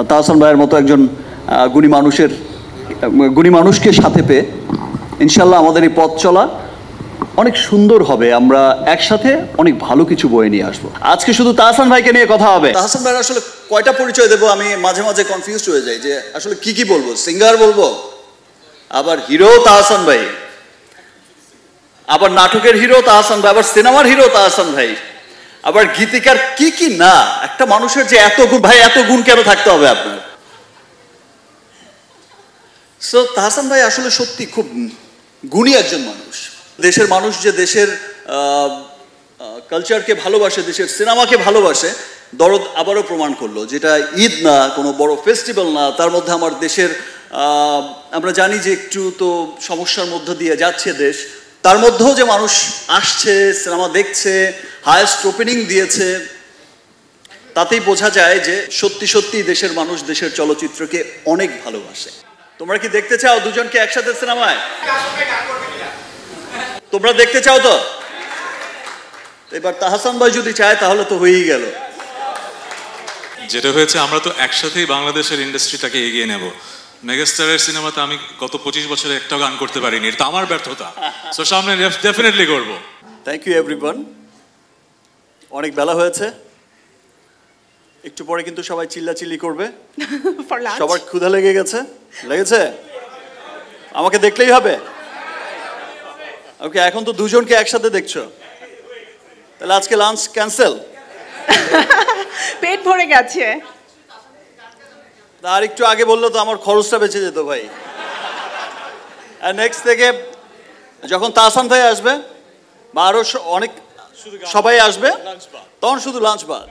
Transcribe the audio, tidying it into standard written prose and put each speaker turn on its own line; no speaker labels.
তাহসান ভাইয়ের মতো একজন গুণী মানুষকে সাথে পেয়ে ইনশাল্লাহ আমাদের এই পথ চলা অনেক সুন্দর হবে। আমরা একসাথে অনেক ভালো কিছু বয়ে নিয়ে আসবো। আজকে শুধু তাহসান ভাইকে নিয়ে কথা হবে। তাহসান ভাইয়ের আসলে কয়টা পরিচয় দেবো আমি মাঝে মাঝে কনফিউজড হয়ে যাই যে আসলে কি বলবো। সিঙ্গার বলবো, আবার হিরো তাহসান ভাই, আবার নাটকের হিরো তাহসান ভাই, আবার সিনেমার হিরো তাহসান ভাই, আবার গীতিকার কি না। একটা মানুষের যে এত গুণ, ভাই এত গুণ কেন থাকতে হবে আপনার? সো তাহসান ভাই আসলে সত্যি খুব গুণী একজন মানুষ। দেশের মানুষ যে দেশের কালচারকে ভালোবাসে, দেশের সিনেমাকে ভালোবাসে, দরদ আবারও প্রমাণ করলো। যেটা ঈদ না, কোনো বড় ফেস্টিভ্যাল না, তার মধ্যে আমার দেশের আমরা জানি যে একটু তো সমস্যার মধ্য দিয়ে যাচ্ছে দেশ, তার মধ্যেও যে মানুষ আসছে, সিনেমা দেখছে, হায়েস্ট ওপেনিং দিয়েছে, তাতেই বোঝা যায় যে সত্যি সত্যি দেশের মানুষ দেশের চলচ্চিত্রকে অনেক ভালোবাসে। তোমরা কি দেখতে চাও দুজনকে একসাথে সিনেমায়? তোমরা দেখতে চাও তো? এবার তাহসান ভাই যদি চায় তাহলে তো হয়েই গেল।
যেটা হয়েছে, আমরা তো একসাথেই বাংলাদেশের ইন্ডাস্ট্রিটাকে এগিয়ে নেব। মেগাস্টারের সিনেমাতে আমি গত 25 বছরে একটা গান করতে পারিনি, এটা আমার ব্যর্থতা। সো সামনে ডেফিনেটলি করব।
Thank you everyone. অনেক বেলা হয়েছে, একটু পরে কিন্তু সবাই চিল্লাচিল্লি করবে। সবার ক্ষুধা লেগেছে? আমাকে দেখলেই হবে? ওকে, এখন তো দুজনকে একসাথে দেখছো, তাহলে আজকে লাঞ্চ ক্যান্সেল।
পেট ভরে গেছে।
আর একটু আগে বললো তো আমার খরচটা বেঁচে যেত ভাই। আর নেক্সট থেকে যখন তাহসান ভাই আসবে বা আরো অনেক সবাই আসবে, তখন শুধু লাঞ্চ বাদ।